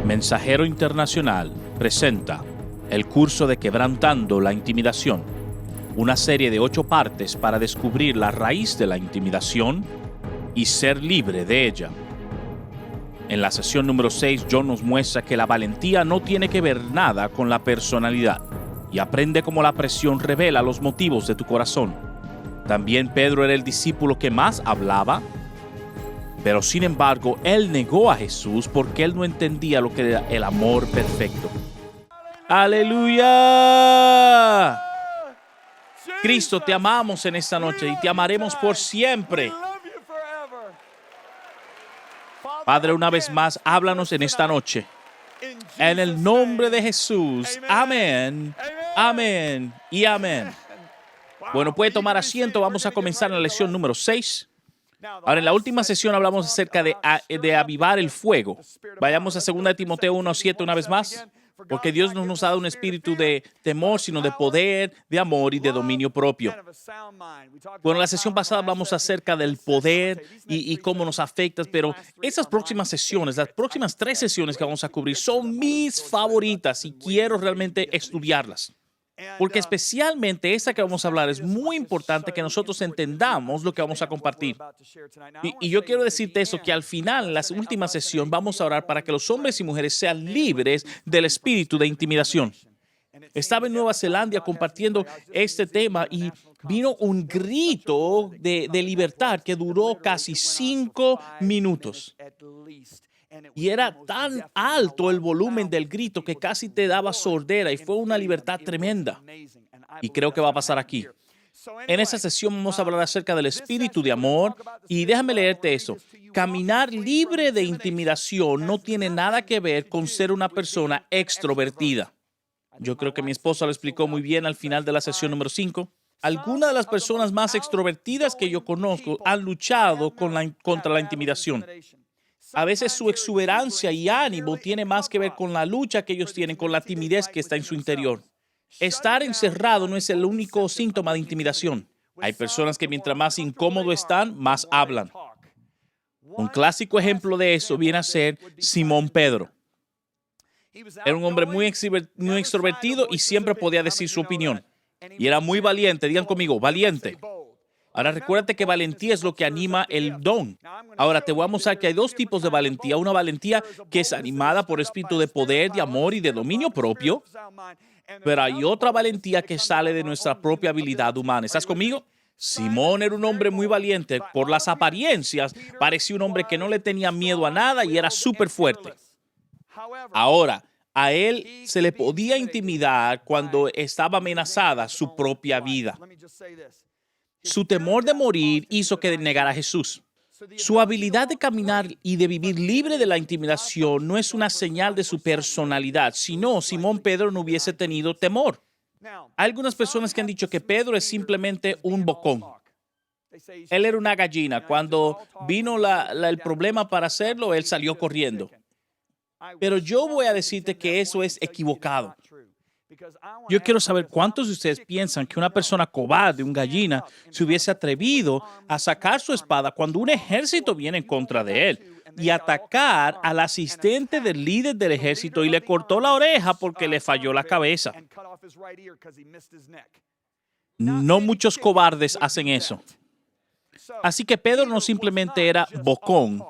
Mensajero Internacional presenta el curso de Quebrantando la Intimidación, una serie de 8 partes para descubrir la raíz de la intimidación y ser libre de ella. En la sesión número 6, John nos muestra que la valentía no tiene que ver nada con la personalidad y aprende cómo la presión revela los motivos de tu corazón. También Pedro era el discípulo que más hablaba, pero sin embargo, él negó a Jesús porque él no entendía lo que era el amor perfecto. ¡Aleluya! Cristo, te amamos en esta noche y te amaremos por siempre. Padre, una vez más, háblanos en esta noche. En el nombre de Jesús. Amén, amén y amén. Bueno, puede tomar asiento. Vamos a comenzar la lección número 6. Ahora, en la última sesión hablamos acerca de avivar el fuego. Vayamos a 2 Timoteo 1:7 una vez más. Porque Dios no nos ha dado un espíritu de temor, sino de poder, de amor y de dominio propio. Bueno, en la sesión pasada hablamos acerca del poder y cómo nos afecta, pero esas próximas sesiones, las próximas 3 sesiones que vamos a cubrir son mis favoritas y quiero realmente estudiarlas. Porque especialmente esta que vamos a hablar es muy importante que nosotros entendamos lo que vamos a compartir. Y yo quiero decirte eso, que al final, en la última sesión, vamos a orar para que los hombres y mujeres sean libres del espíritu de intimidación. Estaba en Nueva Zelanda compartiendo este tema y vino un grito de libertad que duró casi 5 minutos. Y era tan alto el volumen del grito que casi te daba sordera y fue una libertad tremenda. Y creo que va a pasar aquí. En esa sesión vamos a hablar acerca del espíritu de amor y déjame leerte eso. Caminar libre de intimidación no tiene nada que ver con ser una persona extrovertida. Yo creo que mi esposa lo explicó muy bien al final de la sesión número 5. Algunas de las personas más extrovertidas que yo conozco han luchado contra la intimidación. A veces su exuberancia y ánimo tiene más que ver con la lucha que ellos tienen, con la timidez que está en su interior. Estar encerrado no es el único síntoma de intimidación. Hay personas que mientras más incómodos están, más hablan. Un clásico ejemplo de eso viene a ser Simón Pedro. Era un hombre muy extrovertido y siempre podía decir su opinión. Y era muy valiente. Digan conmigo, valiente. Ahora recuérdate que valentía es lo que anima el don. Ahora te voy a mostrar que hay 2 tipos de valentía. Una valentía que es animada por espíritu de poder, de amor y de dominio propio. Pero hay otra valentía que sale de nuestra propia habilidad humana. ¿Estás conmigo? Simón era un hombre muy valiente. Por las apariencias, parecía un hombre que no le tenía miedo a nada y era súper fuerte. Ahora, a él se le podía intimidar cuando estaba amenazada su propia vida. Su temor de morir hizo que negara a Jesús. Su habilidad de caminar y de vivir libre de la intimidación no es una señal de su personalidad, sino Simón Pedro no hubiese tenido temor. Hay algunas personas que han dicho que Pedro es simplemente un bocón. Él era una gallina. Cuando vino el problema para hacerlo, él salió corriendo. Pero yo voy a decirte que eso es equivocado. Yo quiero saber cuántos de ustedes piensan que una persona cobarde, un gallina, se hubiese atrevido a sacar su espada cuando un ejército viene en contra de él y atacar al asistente del líder del ejército y le cortó la oreja porque le falló la cabeza. No muchos cobardes hacen eso. Así que Pedro no simplemente era bocón.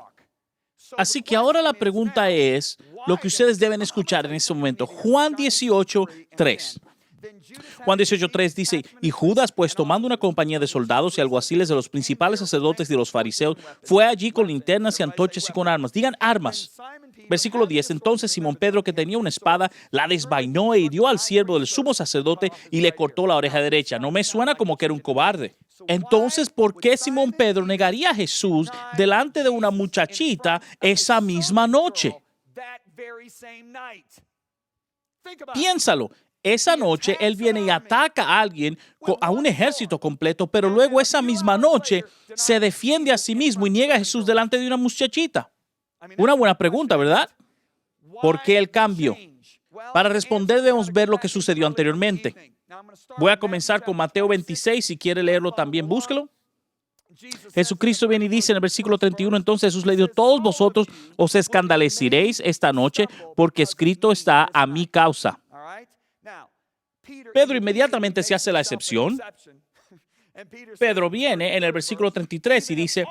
Así que ahora la pregunta es lo que ustedes deben escuchar en este momento. Juan 18:3. Juan 18:3 dice, y Judas, pues tomando una compañía de soldados y alguaciles de los principales sacerdotes y de los fariseos, fue allí con linternas y antorchas y con armas. Digan armas. Versículo 10, entonces Simón Pedro, que tenía una espada, la desvainó e hirió al siervo del sumo sacerdote y le cortó la oreja derecha. No me suena como que era un cobarde. Entonces, ¿por qué Simón Pedro negaría a Jesús delante de una muchachita esa misma noche? Piénsalo. Esa noche él viene y ataca a alguien, a un ejército completo, pero luego esa misma noche se defiende a sí mismo y niega a Jesús delante de una muchachita. Una buena pregunta, ¿verdad? ¿Por qué el cambio? Para responder debemos ver lo que sucedió anteriormente. Voy a comenzar con Mateo 26, si quiere leerlo también, búsquelo. Jesucristo viene y dice en el versículo 31, entonces Jesús le dijo, todos vosotros os escandalizaréis esta noche porque escrito está a mi causa. Pedro inmediatamente se hace la excepción. Pedro viene en el versículo 33 y dice,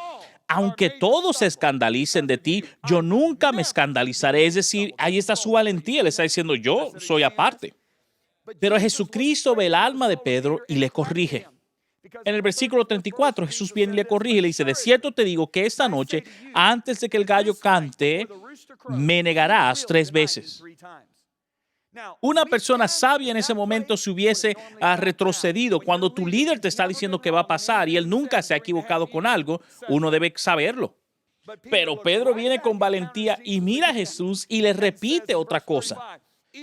aunque todos se escandalicen de ti, yo nunca me escandalizaré. Es decir, ahí está su valentía. Le está diciendo, yo soy aparte. Pero Jesucristo ve el alma de Pedro y le corrige. En el versículo 34, Jesús viene y le corrige y le dice, de cierto te digo que esta noche, antes de que el gallo cante, me negarás 3 veces. Una persona sabia en ese momento se hubiese retrocedido. Cuando tu líder te está diciendo que va a pasar y él nunca se ha equivocado con algo, uno debe saberlo. Pero Pedro viene con valentía y mira a Jesús y le repite otra cosa.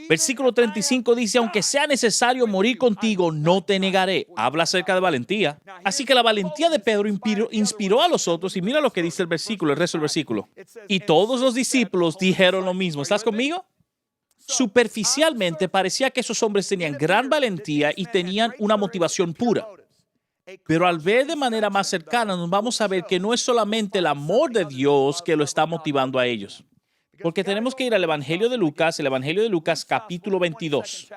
Versículo 35 dice, aunque sea necesario morir contigo, no te negaré. Habla acerca de valentía. Así que la valentía de Pedro inspiró a los otros y mira lo que dice el versículo, el resto del versículo. Y todos los discípulos dijeron lo mismo. ¿Estás conmigo? Superficialmente parecía que esos hombres tenían gran valentía y tenían una motivación pura. Pero al ver de manera más cercana nos vamos a ver que no es solamente el amor de Dios que lo está motivando a ellos. Porque tenemos que ir al Evangelio de Lucas, el Evangelio de Lucas capítulo 22.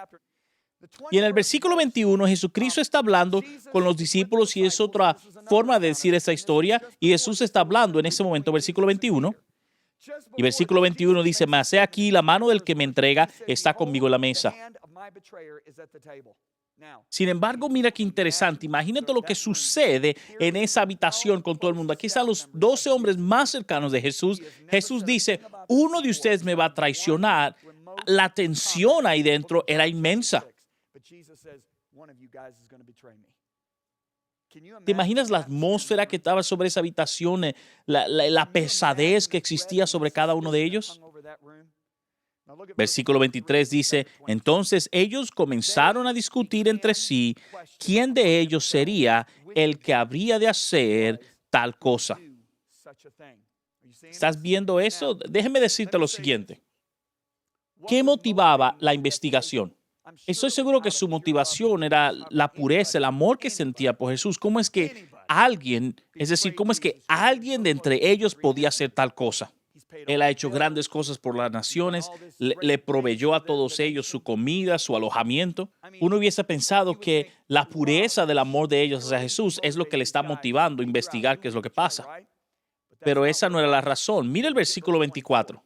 Y en el versículo 21 Jesucristo está hablando con los discípulos y es otra forma de decir esta historia. Y Jesús está hablando en ese momento, versículo 21. Y versículo 21 dice, mas he aquí la mano del que me entrega está conmigo en la mesa. Sin embargo, mira qué interesante. Imagínate lo que sucede en esa habitación con todo el mundo. Aquí están los 12 hombres más cercanos de Jesús. Jesús dice, uno de ustedes me va a traicionar. La tensión ahí dentro era inmensa. ¿Te imaginas la atmósfera que estaba sobre esa habitación, la pesadez que existía sobre cada uno de ellos? Versículo 23 dice, entonces ellos comenzaron a discutir entre sí quién de ellos sería el que habría de hacer tal cosa. ¿Estás viendo eso? Déjeme decirte lo siguiente. ¿Qué motivaba la investigación? Estoy seguro que su motivación era la pureza, el amor que sentía por Jesús. ¿Cómo es que alguien, es decir, cómo es que alguien de entre ellos podía hacer tal cosa? Él ha hecho grandes cosas por las naciones, le proveyó a todos ellos su comida, su alojamiento. Uno hubiese pensado que la pureza del amor de ellos hacia Jesús es lo que le está motivando a investigar qué es lo que pasa. Pero esa no era la razón. Mira el versículo 24.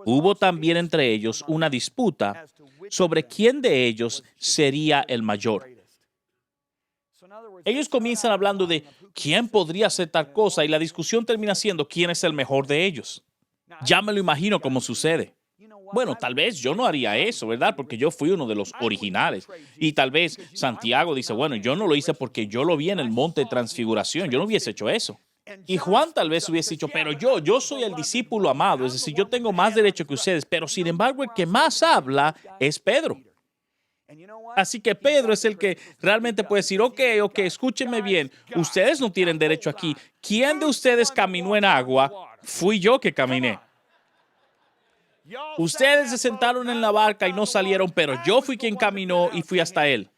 Hubo también entre ellos una disputa sobre quién de ellos sería el mayor. Ellos comienzan hablando de quién podría hacer tal cosa y la discusión termina siendo quién es el mejor de ellos. Ya me lo imagino cómo sucede. Bueno, tal vez yo no haría eso, ¿verdad? Porque yo fui uno de los originales. Y tal vez Santiago dice, bueno, yo no lo hice porque yo lo vi en el monte de transfiguración. Yo no hubiese hecho eso. Y Juan tal vez hubiese dicho, pero yo soy el discípulo amado, es decir, yo tengo más derecho que ustedes, pero sin embargo el que más habla es Pedro. Así que Pedro es el que realmente puede decir, ok, escúchenme bien, ustedes no tienen derecho aquí. ¿Quién de ustedes caminó en agua? Fui yo que caminé. Ustedes se sentaron en la barca y no salieron, pero yo fui quien caminó y fui hasta él.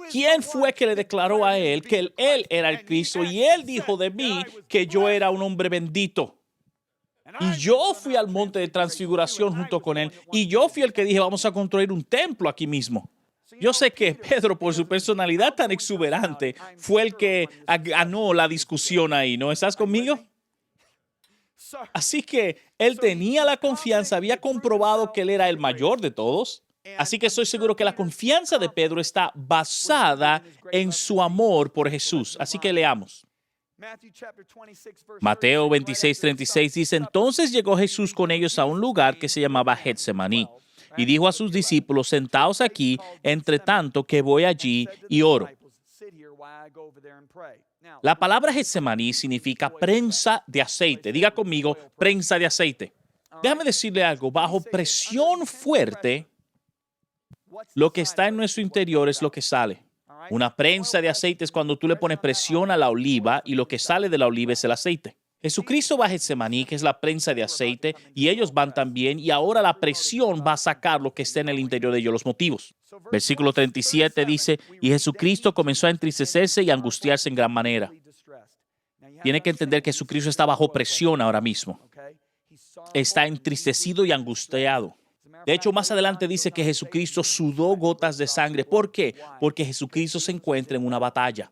¿Quién fue que le declaró a él que él era el Cristo? Y él dijo de mí que yo era un hombre bendito. Y yo fui al monte de transfiguración junto con él. Y yo fui el que dije, vamos a construir un templo aquí mismo. Yo sé que Pedro, por su personalidad tan exuberante, fue el que ganó la discusión ahí. ¿No estás conmigo? Así que él tenía la confianza, había comprobado que él era el mayor de todos. Así que estoy seguro que la confianza de Pedro está basada en su amor por Jesús. Así que leamos. Mateo 26:36 dice, entonces llegó Jesús con ellos a un lugar que se llamaba Getsemaní y dijo a sus discípulos, sentaos aquí, entre tanto que voy allí y oro. La palabra Getsemaní significa prensa de aceite. Diga conmigo, prensa de aceite. Déjame decirle algo, bajo presión fuerte, lo que está en nuestro interior es lo que sale. Una prensa de aceite es cuando tú le pones presión a la oliva y lo que sale de la oliva es el aceite. Jesucristo va a Getsemaní, que es la prensa de aceite, y ellos van también, y ahora la presión va a sacar lo que está en el interior de ellos, los motivos. Versículo 37 dice, y Jesucristo comenzó a entristecerse y a angustiarse en gran manera. Tiene que entender que Jesucristo está bajo presión ahora mismo. Está entristecido y angustiado. De hecho, más adelante dice que Jesucristo sudó gotas de sangre. ¿Por qué? Porque Jesucristo se encuentra en una batalla.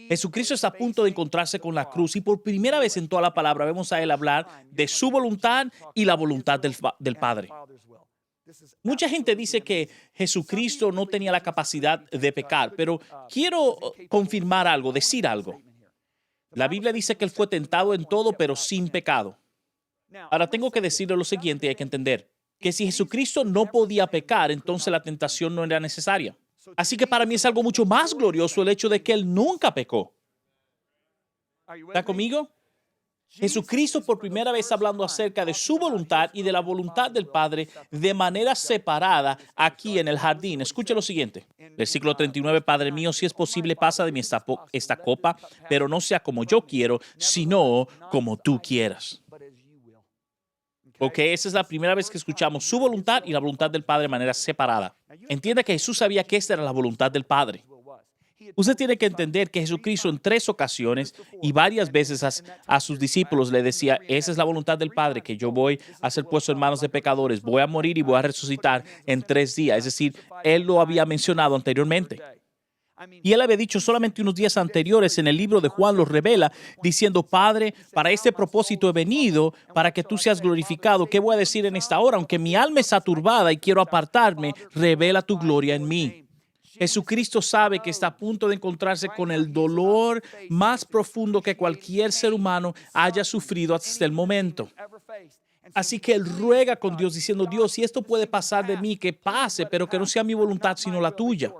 Jesucristo está a punto de encontrarse con la cruz y por primera vez en toda la palabra vemos a él hablar de su voluntad y la voluntad del Padre. Mucha gente dice que Jesucristo no tenía la capacidad de pecar, pero quiero confirmar algo, decir algo. La Biblia dice que él fue tentado en todo, pero sin pecado. Ahora tengo que decirle lo siguiente y hay que entender que si Jesucristo no podía pecar, entonces la tentación no era necesaria. Así que para mí es algo mucho más glorioso el hecho de que él nunca pecó. ¿Está conmigo? Jesucristo por primera vez hablando acerca de su voluntad y de la voluntad del Padre de manera separada aquí en el jardín. Escuche lo siguiente. Versículo 39, Padre mío, si es posible, pasa de mí esta copa, pero no sea como yo quiero, sino como tú quieras. Ok, esa es la primera vez que escuchamos su voluntad y la voluntad del Padre de manera separada. Entienda que Jesús sabía que esta era la voluntad del Padre. Usted tiene que entender que Jesucristo en 3 ocasiones y varias veces a sus discípulos le decía, esa es la voluntad del Padre, que yo voy a ser puesto en manos de pecadores, voy a morir y voy a resucitar en 3 días. Es decir, él lo había mencionado anteriormente. Y él había dicho solamente unos días anteriores en el libro de Juan, lo revela, diciendo, Padre, para este propósito he venido, para que tú seas glorificado. ¿Qué voy a decir en esta hora? Aunque mi alma está turbada y quiero apartarme, revela tu gloria en mí. Jesucristo sabe que está a punto de encontrarse con el dolor más profundo que cualquier ser humano haya sufrido hasta el momento. Así que él ruega con Dios diciendo, Dios, si esto puede pasar de mí, que pase, pero que no sea mi voluntad sino la tuya.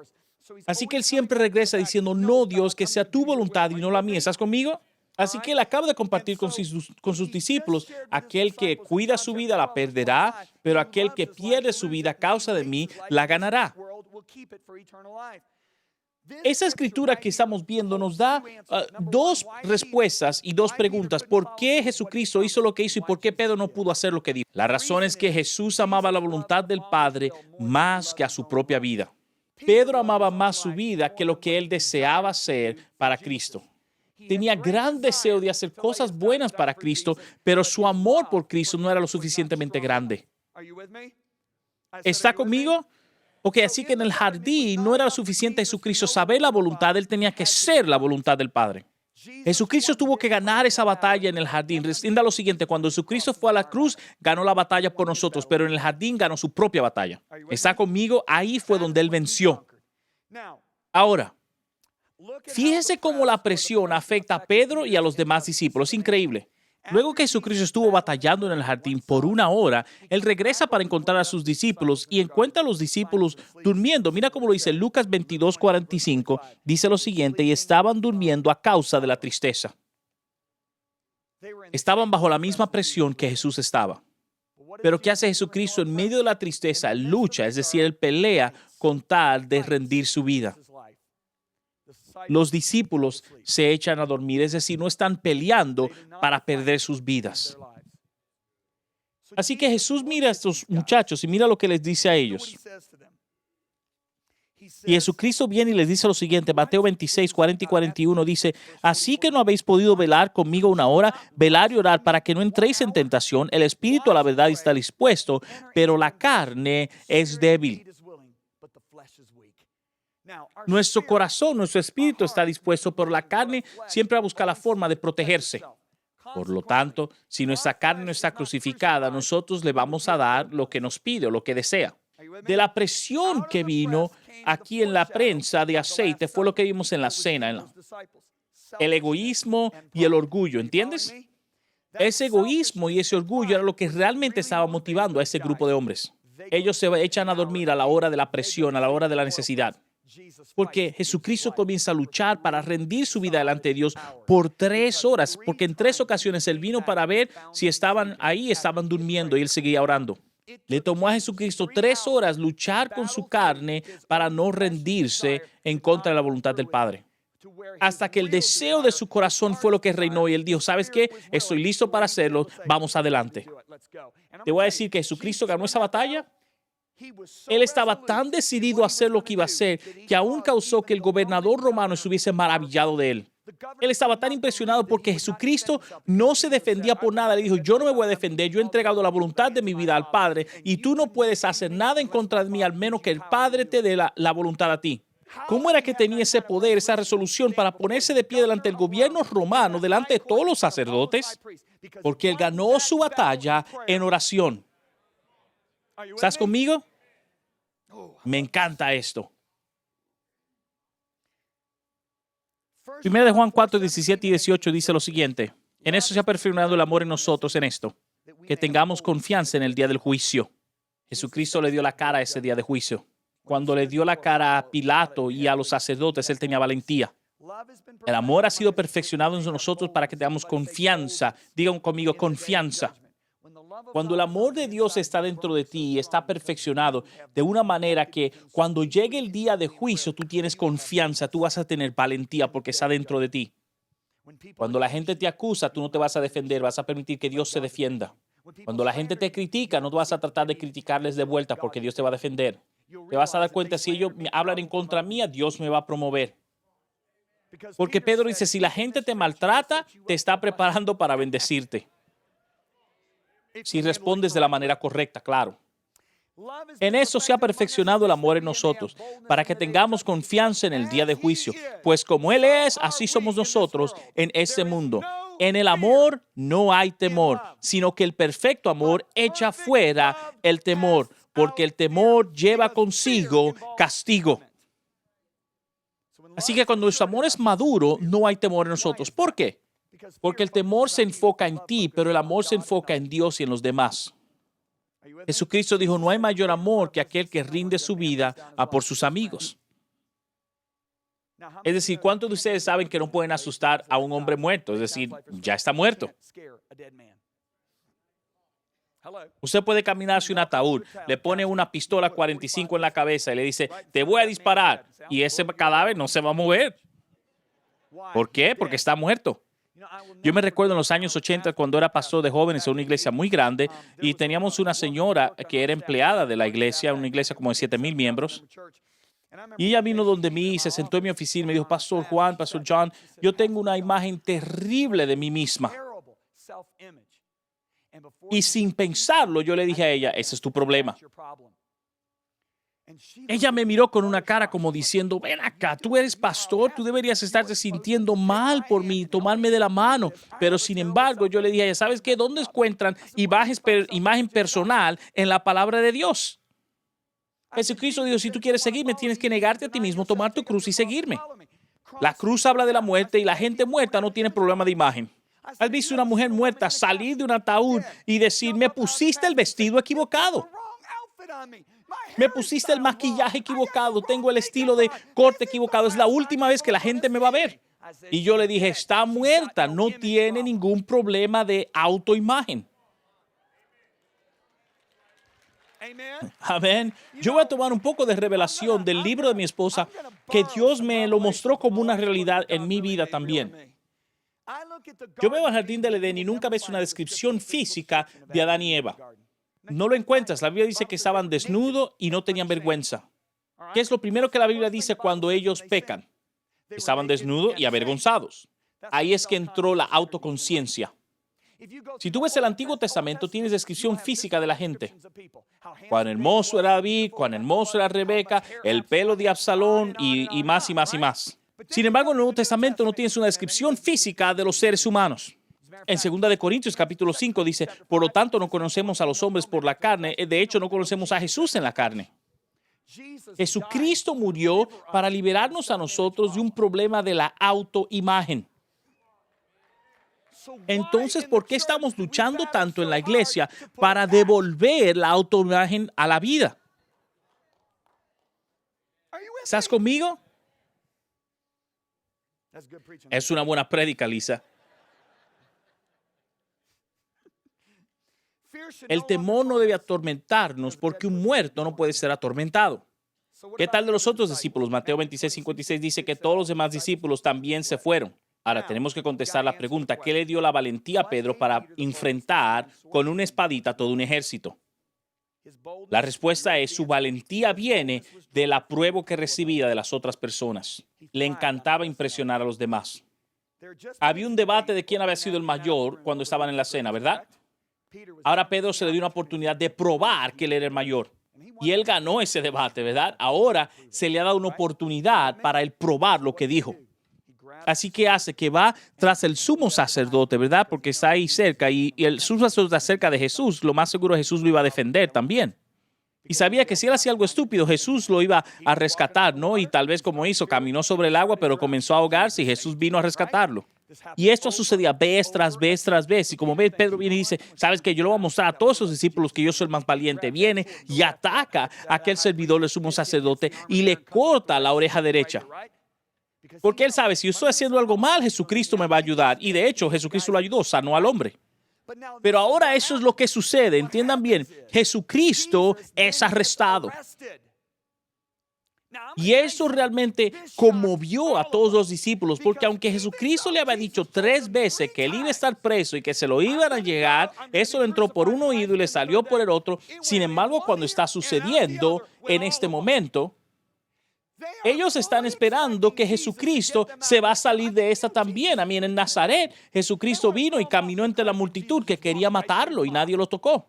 Así que él siempre regresa diciendo, no, Dios, que sea tu voluntad y no la mía. ¿Estás conmigo? Así que él acaba de compartir con sus discípulos, aquel que cuida su vida la perderá, pero aquel que pierde su vida a causa de mí la ganará. Esa escritura que estamos viendo nos da 2 respuestas y 2 preguntas. ¿Por qué Jesucristo hizo lo que hizo y por qué Pedro no pudo hacer lo que dijo? La razón es que Jesús amaba la voluntad del Padre más que a su propia vida. Pedro amaba más su vida que lo que él deseaba hacer para Cristo. Tenía gran deseo de hacer cosas buenas para Cristo, pero su amor por Cristo no era lo suficientemente grande. ¿Está conmigo? Ok, así que en el jardín no era suficiente Jesucristo saber la voluntad, él tenía que ser la voluntad del Padre. Jesucristo tuvo que ganar esa batalla en el jardín. Entienda lo siguiente, cuando Jesucristo fue a la cruz, ganó la batalla por nosotros, pero en el jardín ganó su propia batalla. ¿Está conmigo? Ahí fue donde él venció. Ahora, fíjese cómo la presión afecta a Pedro y a los demás discípulos. Es increíble. Luego que Jesucristo estuvo batallando en el jardín por 1 hora, él regresa para encontrar a sus discípulos y encuentra a los discípulos durmiendo. Mira cómo lo dice Lucas 22:45. Dice lo siguiente, y estaban durmiendo a causa de la tristeza. Estaban bajo la misma presión que Jesús estaba. Pero ¿qué hace Jesucristo en medio de la tristeza? Él lucha, es decir, él pelea con tal de rendir su vida. Los discípulos se echan a dormir, es decir, no están peleando para perder sus vidas. Así que Jesús mira a estos muchachos y mira lo que les dice a ellos. Y Jesucristo viene y les dice lo siguiente, Mateo 26, 40 y 41 dice, así que no habéis podido velar conmigo 1 hora, velar y orar para que no entréis en tentación, el espíritu a la verdad está dispuesto, pero la carne es débil. Nuestro corazón, nuestro espíritu está dispuesto, pero la carne siempre va a buscar la forma de protegerse. Por lo tanto, si nuestra carne no está crucificada, nosotros le vamos a dar lo que nos pide o lo que desea. De la presión que vino aquí en la prensa de aceite fue lo que vimos en la cena. El egoísmo y el orgullo, ¿entiendes? Ese egoísmo y ese orgullo era lo que realmente estaba motivando a ese grupo de hombres. Ellos se echan a dormir a la hora de la presión, a la hora de la necesidad. Porque Jesucristo comienza a luchar para rendir su vida delante de Dios por 3 horas, porque en 3 ocasiones Él vino para ver si estaban ahí, estaban durmiendo y Él seguía orando. Le tomó a Jesucristo 3 horas luchar con su carne para no rendirse en contra de la voluntad del Padre. Hasta que el deseo de su corazón fue lo que reinó y Él dijo, ¿sabes qué? Estoy listo para hacerlo, vamos adelante. Te voy a decir que Jesucristo ganó esa batalla. Él estaba tan decidido a hacer lo que iba a hacer que aún causó que el gobernador romano estuviese maravillado de él. Él estaba tan impresionado porque Jesucristo no se defendía por nada. Le dijo, yo no me voy a defender, yo he entregado la voluntad de mi vida al Padre y tú no puedes hacer nada en contra de mí, al menos que el Padre te dé la voluntad a ti. ¿Cómo era que tenía ese poder, esa resolución para ponerse de pie delante del gobierno romano, delante de todos los sacerdotes? Porque él ganó su batalla en oración. ¿Estás conmigo? Me encanta esto. Primera de Juan 4, 17 y 18 dice lo siguiente. En eso se ha perfeccionado el amor en nosotros, en esto, que tengamos confianza en el día del juicio. Jesucristo le dio la cara a ese día de juicio. Cuando le dio la cara a Pilato y a los sacerdotes, él tenía valentía. El amor ha sido perfeccionado en nosotros para que tengamos confianza. Digan conmigo, confianza. Cuando el amor de Dios está dentro de ti y está perfeccionado de una manera que cuando llegue el día de juicio tú tienes confianza, tú vas a tener valentía porque está dentro de ti. Cuando la gente te acusa, tú no te vas a defender, vas a permitir que Dios se defienda. Cuando la gente te critica, no vas a tratar de criticarles de vuelta porque Dios te va a defender. Te vas a dar cuenta, si ellos me hablan en contra mía, Dios me va a promover. Porque Pedro dice, si la gente te maltrata, te está preparando para bendecirte. Si respondes de la manera correcta, claro. En eso se ha perfeccionado el amor en nosotros, para que tengamos confianza en el día de juicio. Pues como Él es, así somos nosotros en este mundo. En el amor no hay temor, sino que el perfecto amor echa fuera el temor, porque el temor lleva consigo castigo. Así que cuando nuestro amor es maduro, no hay temor en nosotros. ¿Por qué? Porque el temor se enfoca en ti, pero el amor se enfoca en Dios y en los demás. Jesucristo dijo, no hay mayor amor que aquel que rinde su vida por sus amigos. Es decir, ¿cuántos de ustedes saben que no pueden asustar a un hombre muerto? Es decir, ya está muerto. Usted puede caminar hacia un ataúd, le pone una pistola 45 en la cabeza y le dice, te voy a disparar. Y ese cadáver no se va a mover. ¿Por qué? Porque está muerto. Yo me recuerdo en los años 80 cuando era pastor de jóvenes en una iglesia muy grande y teníamos una señora que era empleada de la iglesia, una iglesia como de 7,000 miembros. Y ella vino donde mí y se sentó en mi oficina y me dijo, Pastor Juan, Pastor John, yo tengo una imagen terrible de mí misma. Y sin pensarlo, yo le dije a ella, ese es tu problema. Ella me miró con una cara como diciendo, ven acá, tú eres pastor, tú deberías estarte sintiendo mal por mí, tomarme de la mano. Pero sin embargo, yo le dije a ella, ¿sabes qué? ¿Dónde encuentran imagen personal en la palabra de Dios? Jesucristo dijo, si tú quieres seguirme, tienes que negarte a ti mismo, tomar tu cruz y seguirme. La cruz habla de la muerte y la gente muerta no tiene problema de imagen. ¿Has visto una mujer muerta salir de un ataúd y decir, me pusiste el vestido equivocado? Me pusiste el maquillaje equivocado, tengo el estilo de corte equivocado, es la última vez que la gente me va a ver. Y yo le dije, está muerta, no tiene ningún problema de autoimagen. Amén. Yo voy a tomar un poco de revelación del libro de mi esposa, que Dios me lo mostró como una realidad en mi vida también. Yo veo al jardín del Edén y nunca ves una descripción física de Adán y Eva. No lo encuentras. La Biblia dice que estaban desnudos y no tenían vergüenza. ¿Qué es lo primero que la Biblia dice cuando ellos pecan? Estaban desnudos y avergonzados. Ahí es que entró la autoconciencia. Si tú ves el Antiguo Testamento, tienes descripción física de la gente. Cuán hermoso era David, cuán hermoso era Rebeca, el pelo de Absalón y más y más y más. Sin embargo, en el Nuevo Testamento no tienes una descripción física de los seres humanos. En 2 de Corintios capítulo 5 dice, por lo tanto no conocemos a los hombres por la carne, de hecho no conocemos a Jesús en la carne. Jesucristo murió para liberarnos a nosotros de un problema de la autoimagen. Entonces, ¿por qué estamos luchando tanto en la iglesia para devolver la autoimagen a la vida? ¿Estás conmigo? Es una buena prédica, Lisa. El temor no debe atormentarnos porque un muerto no puede ser atormentado. ¿Qué tal de los otros discípulos? Mateo 26:56 dice que todos los demás discípulos también se fueron. Ahora tenemos que contestar la pregunta, ¿qué le dio la valentía a Pedro para enfrentar con una espadita todo un ejército? La respuesta es, su valentía viene de la prueba que recibía de las otras personas. Le encantaba impresionar a los demás. Había un debate de quién había sido el mayor cuando estaban en la cena, ¿verdad? Ahora Pedro se le dio una oportunidad de probar que él era el mayor. Y él ganó ese debate, ¿verdad? Ahora se le ha dado una oportunidad para él probar lo que dijo. Así que hace que va tras el sumo sacerdote, ¿verdad? Porque está ahí cerca y el sumo sacerdote está cerca de Jesús. Lo más seguro Jesús lo iba a defender también. Y sabía que si él hacía algo estúpido, Jesús lo iba a rescatar, ¿no? Y tal vez como hizo, caminó sobre el agua, pero comenzó a ahogarse y Jesús vino a rescatarlo. Y esto sucedía vez tras vez tras vez. Y como ve, Pedro viene y dice, ¿sabes qué? Yo le voy a mostrar a todos esos discípulos que yo soy el más valiente. Viene y ataca a aquel servidor del sumo sacerdote y le corta la oreja derecha. Porque él sabe, si yo estoy haciendo algo mal, Jesucristo me va a ayudar. Y de hecho, Jesucristo lo ayudó, sanó al hombre. Pero ahora eso es lo que sucede. Entiendan bien, Jesucristo es arrestado. Y eso realmente conmovió a todos los discípulos, porque aunque Jesucristo le había dicho 3 veces que él iba a estar preso y que se lo iban a llegar, eso le entró por un oído y le salió por el otro. Sin embargo, cuando está sucediendo en este momento, ellos están esperando que Jesucristo se va a salir de esta también. A mí en Nazaret, Jesucristo vino y caminó entre la multitud que quería matarlo y nadie lo tocó.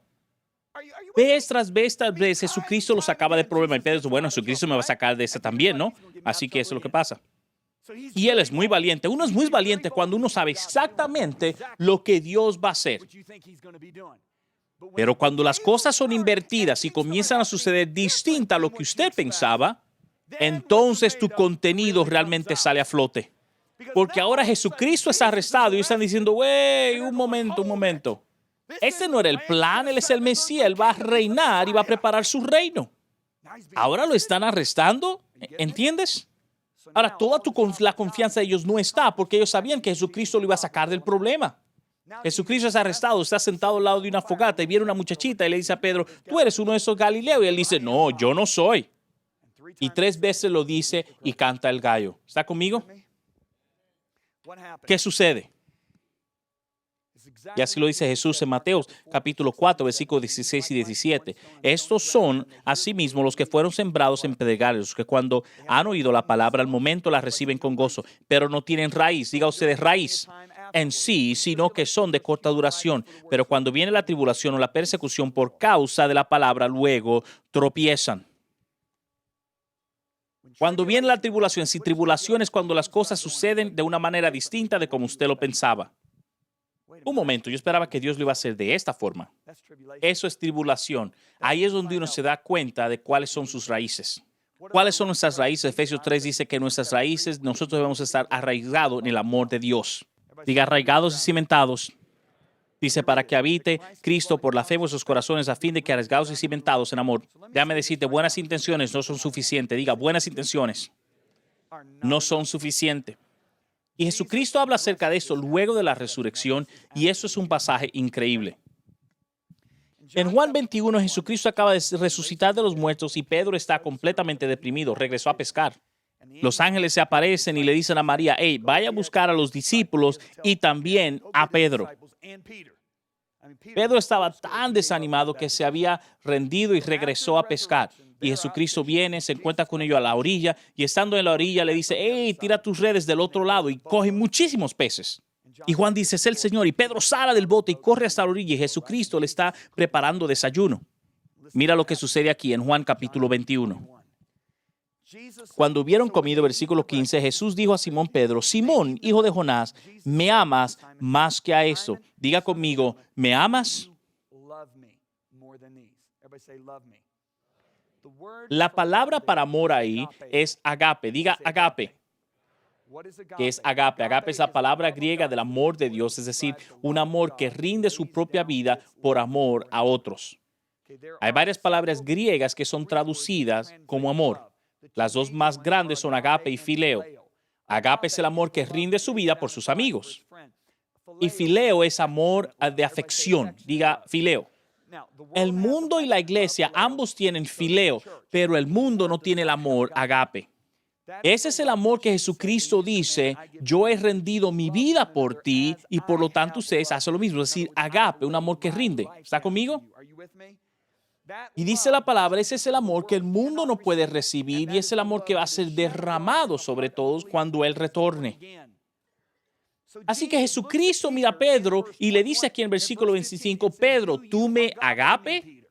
Vez tras vez, Jesucristo lo sacaba de problema. Y Pedro dice, bueno, Jesucristo me va a sacar de esta también, ¿no? Así que eso es lo que pasa. Y él es muy valiente. Uno es muy valiente cuando uno sabe exactamente lo que Dios va a hacer. Pero cuando las cosas son invertidas y comienzan a suceder distinta a lo que usted pensaba, entonces tu contenido realmente sale a flote. Porque ahora Jesucristo es arrestado y están diciendo, güey, un momento. Este no era el plan, él es el Mesías, él va a reinar y va a preparar su reino. Ahora lo están arrestando, ¿entiendes? Ahora toda la confianza de ellos no está porque ellos sabían que Jesucristo lo iba a sacar del problema. Jesucristo es arrestado, está sentado al lado de una fogata y viene una muchachita y le dice a Pedro, tú eres uno de esos Galileos. Y él dice, no, yo no soy. Y 3 veces lo dice y canta el gallo. ¿Está conmigo? ¿Qué sucede? Y así lo dice Jesús en Mateo capítulo 4, versículos 16 y 17. Estos son asimismo los que fueron sembrados en pedregales, los que cuando han oído la palabra al momento la reciben con gozo, pero no tienen raíz, diga ustedes raíz en sí, sino que son de corta duración. Pero cuando viene la tribulación o la persecución por causa de la palabra, luego tropiezan. Cuando viene la tribulación, si tribulación es cuando las cosas suceden de una manera distinta de como usted lo pensaba. Un momento, yo esperaba que Dios lo iba a hacer de esta forma. Eso es tribulación. Ahí es donde uno se da cuenta de cuáles son sus raíces. ¿Cuáles son nuestras raíces? Efesios 3 dice que nuestras raíces, nosotros debemos estar arraigados en el amor de Dios. Diga arraigados y cimentados. Dice, para que habite Cristo por la fe en vuestros corazones, a fin de que arraigados y cimentados en amor. Déjame decirte, buenas intenciones no son suficientes. Diga, buenas intenciones no son suficientes. Y Jesucristo habla acerca de eso luego de la resurrección, y eso es un pasaje increíble. En Juan 21, Jesucristo acaba de resucitar de los muertos y Pedro está completamente deprimido. Regresó a pescar. Los ángeles se aparecen y le dicen a María, hey, vaya a buscar a los discípulos y también a Pedro. Pedro estaba tan desanimado que se había rendido y regresó a pescar. Y Jesucristo viene, se encuentra con ellos a la orilla y estando en la orilla le dice, hey, tira tus redes del otro lado y coge muchísimos peces. Y Juan dice, es el Señor. Y Pedro sale del bote y corre hasta la orilla y Jesucristo le está preparando desayuno. Mira lo que sucede aquí en Juan capítulo 21. Cuando hubieron comido, versículo 15, Jesús dijo a Simón Pedro, Simón, hijo de Jonás, ¿me amas más que a esto? Diga conmigo, ¿me amas? La palabra para amor ahí es agape. Diga agape. ¿Qué es agape? Agape es la palabra griega del amor de Dios, es decir, un amor que rinde su propia vida por amor a otros. Hay varias palabras griegas que son traducidas como amor. Las dos más grandes son agape y fileo. Agape es el amor que rinde su vida por sus amigos. Y fileo es amor de afección. Diga fileo. El mundo y la iglesia ambos tienen fileo, pero el mundo no tiene el amor agape. Ese es el amor que Jesucristo dice, yo he rendido mi vida por ti y por lo tanto ustedes hacen lo mismo. Es decir, agape, un amor que rinde. ¿Está conmigo? Y dice la palabra, ese es el amor que el mundo no puede recibir y es el amor que va a ser derramado sobre todos cuando Él retorne. Así que Jesucristo mira a Pedro y le dice aquí en el versículo 25, Pedro, ¿tú me agape?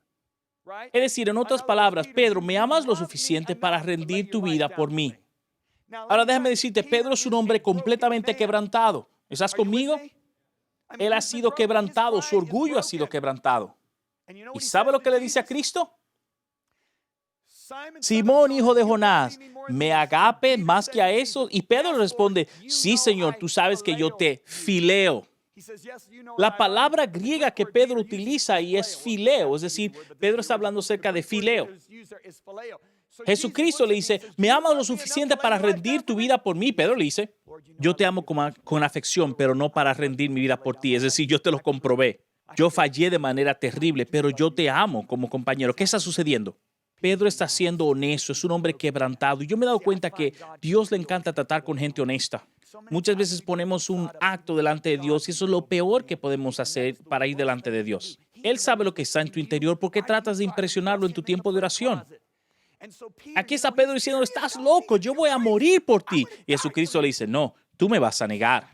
Es decir, en otras palabras, Pedro, ¿me amas lo suficiente para rendir tu vida por mí? Ahora déjame decirte, Pedro es un hombre completamente quebrantado. ¿Estás conmigo? Él ha sido quebrantado, su orgullo ha sido quebrantado. ¿Y sabe lo que le dice a Cristo? Simón, hijo de Jonás, ¿me agape más que a eso? Y Pedro le responde, sí, Señor, tú sabes que yo te fileo. La palabra griega que Pedro utiliza ahí es fileo, es decir, Pedro está hablando acerca de fileo. Jesucristo le dice, ¿me amas lo suficiente para rendir tu vida por mí? Pedro le dice, yo te amo con afección, pero no para rendir mi vida por ti. Es decir, yo te lo comprobé. Yo fallé de manera terrible, pero yo te amo como compañero. ¿Qué está sucediendo? Pedro está siendo honesto, es un hombre quebrantado. Y yo me he dado cuenta que Dios le encanta tratar con gente honesta. Muchas veces ponemos un acto delante de Dios y eso es lo peor que podemos hacer para ir delante de Dios. Él sabe lo que está en tu interior porque tratas de impresionarlo en tu tiempo de oración. Aquí está Pedro diciendo, estás loco, yo voy a morir por ti. Y Jesucristo le dice, no, tú me vas a negar.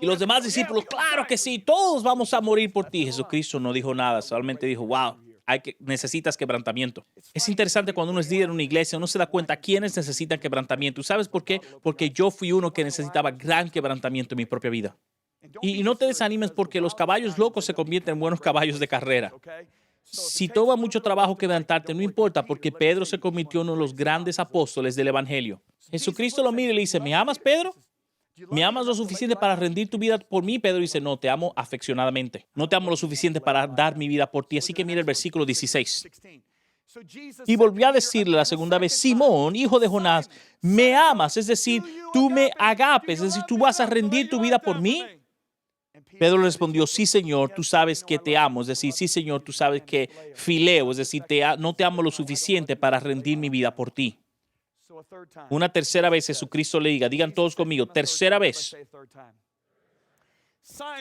Y los demás discípulos, claro que sí, todos vamos a morir por ti. Jesucristo no dijo nada, solamente dijo, wow, necesitas quebrantamiento. Es interesante cuando uno es líder en una iglesia, uno se da cuenta quiénes necesitan quebrantamiento. ¿Sabes por qué? Porque yo fui uno que necesitaba gran quebrantamiento en mi propia vida. Y no te desanimes porque los caballos locos se convierten en buenos caballos de carrera. Si toma mucho trabajo quebrantarte, no importa, porque Pedro se convirtió en uno de los grandes apóstoles del Evangelio. Jesucristo lo mira y le dice, ¿me amas, Pedro? ¿Me amas lo suficiente para rendir tu vida por mí? Pedro dice, no, te amo afeccionadamente. No te amo lo suficiente para dar mi vida por ti. Así que mira el versículo 16. Y volvió a decirle la segunda vez, Simón, hijo de Jonás, ¿me amas? Es decir, tú me agapes, es decir, ¿tú vas a rendir tu vida por mí? Pedro le respondió, sí, Señor, tú sabes que te amo. Es decir, sí, Señor, tú sabes que fileo, es decir, no te amo lo suficiente para rendir mi vida por ti. Una tercera vez Jesucristo le digan todos conmigo, tercera vez.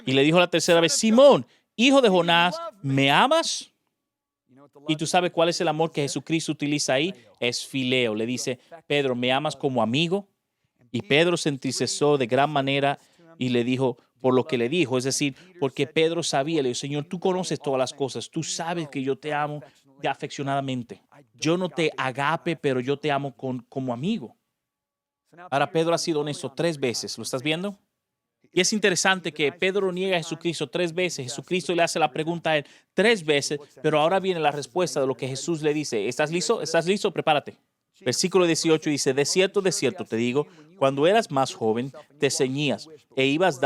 Y le dijo la tercera vez, Simón, hijo de Jonás, ¿me amas? Y tú sabes cuál es el amor que Jesucristo utiliza ahí, es fileo. Le dice, Pedro, ¿me amas como amigo? Y Pedro se entristeció de gran manera y le dijo, por lo que le dijo, es decir, porque Pedro sabía, le dijo, Señor, tú conoces todas las cosas, tú sabes que yo te amo afeccionadamente. Yo no te agape, pero yo te amo como amigo. Ahora Pedro ha sido honesto 3 veces, ¿lo estás viendo? Y es interesante que Pedro niega a Jesucristo 3 veces. Jesucristo le hace la pregunta a él 3 veces, pero ahora viene la respuesta de lo que Jesús le dice. ¿Estás listo? ¿Estás listo? Prepárate. Versículo 18 dice, de cierto te digo, cuando eras más joven, te ceñías e ibas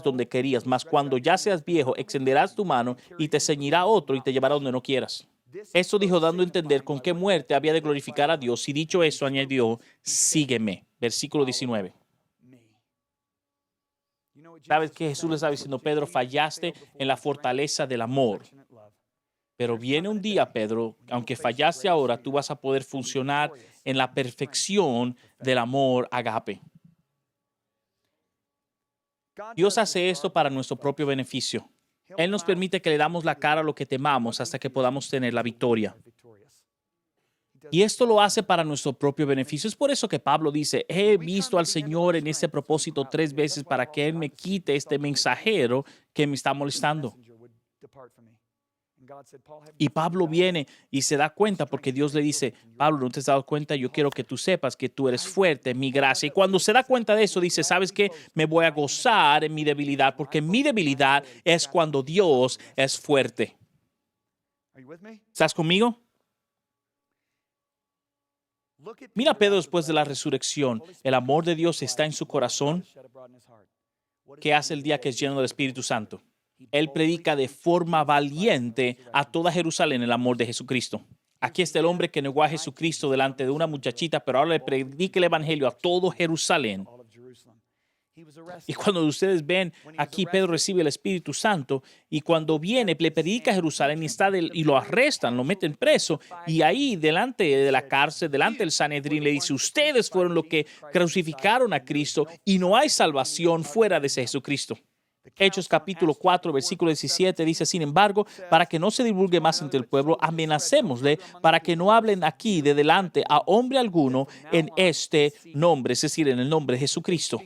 donde querías, mas cuando ya seas viejo, extenderás tu mano y te ceñirá otro y te llevará donde no quieras. Esto dijo dando a entender con qué muerte había de glorificar a Dios. Y dicho eso, añadió, sígueme. Versículo 19. ¿Sabes qué Jesús le estaba diciendo? Pedro, fallaste en la fortaleza del amor. Pero viene un día, Pedro, aunque fallaste ahora, tú vas a poder funcionar en la perfección del amor agape. Dios hace esto para nuestro propio beneficio. Él nos permite que le damos la cara a lo que temamos hasta que podamos tener la victoria. Y esto lo hace para nuestro propio beneficio. Es por eso que Pablo dice, he visto al Señor en este propósito 3 veces para que Él me quite este mensajero que me está molestando. Y Pablo viene y se da cuenta porque Dios le dice, Pablo, ¿no te has dado cuenta? Yo quiero que tú sepas que tú eres fuerte en mi gracia. Y cuando se da cuenta de eso, dice, ¿sabes qué? Me voy a gozar en mi debilidad porque mi debilidad es cuando Dios es fuerte. ¿Estás conmigo? Mira a Pedro después de la resurrección. El amor de Dios está en su corazón. ¿Qué hace el día que es lleno del Espíritu Santo? Él predica de forma valiente a toda Jerusalén el amor de Jesucristo. Aquí está el hombre que negó a Jesucristo delante de una muchachita, pero ahora le predica el evangelio a todo Jerusalén. Y cuando ustedes ven aquí, Pedro recibe el Espíritu Santo y cuando viene, le predica a Jerusalén y lo arrestan, lo meten preso. Y ahí, delante de la cárcel, delante del Sanedrín, le dice, ustedes fueron los que crucificaron a Cristo y no hay salvación fuera de ese Jesucristo. Hechos capítulo 4, versículo 17 dice, sin embargo, para que no se divulgue más entre el pueblo, amenacémosle para que no hablen aquí de delante a hombre alguno en este nombre, es decir, en el nombre de Jesucristo.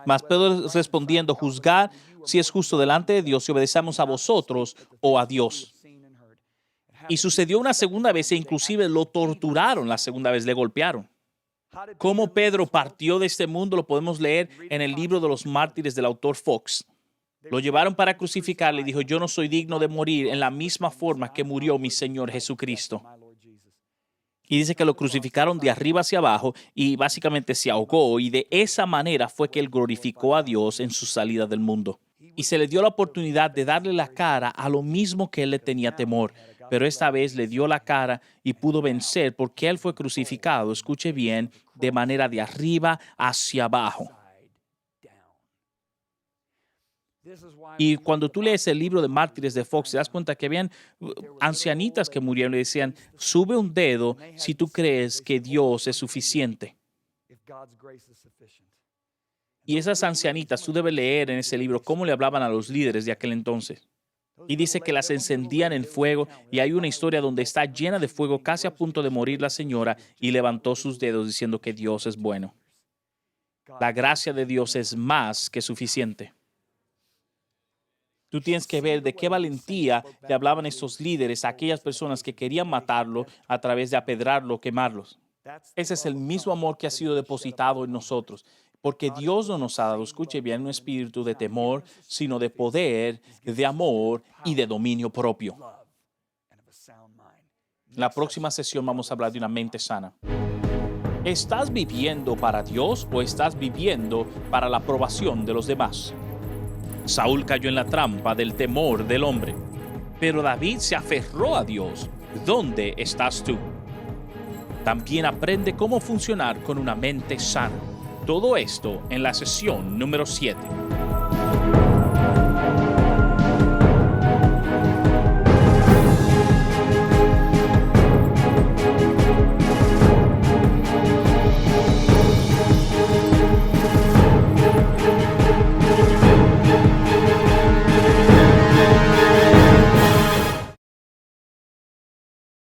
Mas Pedro respondiendo, juzgad si es justo delante de Dios si obedecemos a vosotros o a Dios. Y sucedió una segunda vez e inclusive lo torturaron la segunda vez, le golpearon. Cómo Pedro partió de este mundo lo podemos leer en el libro de los mártires del autor Fox. Lo llevaron para crucificarle y dijo, yo no soy digno de morir en la misma forma que murió mi Señor Jesucristo. Y dice que lo crucificaron de arriba hacia abajo y básicamente se ahogó, y de esa manera fue que él glorificó a Dios en su salida del mundo. Y se le dio la oportunidad de darle la cara a lo mismo que él le tenía temor, pero esta vez le dio la cara y pudo vencer porque él fue crucificado, escuche bien, de manera de arriba hacia abajo. Y cuando tú lees el libro de Mártires de Fox, te das cuenta que habían ancianitas que murieron y decían, sube un dedo si tú crees que Dios es suficiente. Y esas ancianitas, tú debes leer en ese libro cómo le hablaban a los líderes de aquel entonces. Y dice que las encendían en fuego, y hay una historia donde está llena de fuego, casi a punto de morir la señora, y levantó sus dedos diciendo que Dios es bueno. La gracia de Dios es más que suficiente. Tú tienes que ver de qué valentía le hablaban estos líderes a aquellas personas que querían matarlo a través de apedrarlo o quemarlos. Ese es el mismo amor que ha sido depositado en nosotros, porque Dios no nos ha dado, escuche bien, un espíritu de temor, sino de poder, de amor y de dominio propio. En la próxima sesión vamos a hablar de una mente sana. ¿Estás viviendo para Dios o estás viviendo para la aprobación de los demás? Saúl cayó en la trampa del temor del hombre, pero David se aferró a Dios. ¿Dónde estás tú? También aprende cómo funcionar con una mente sana. Todo esto en la sesión número 7.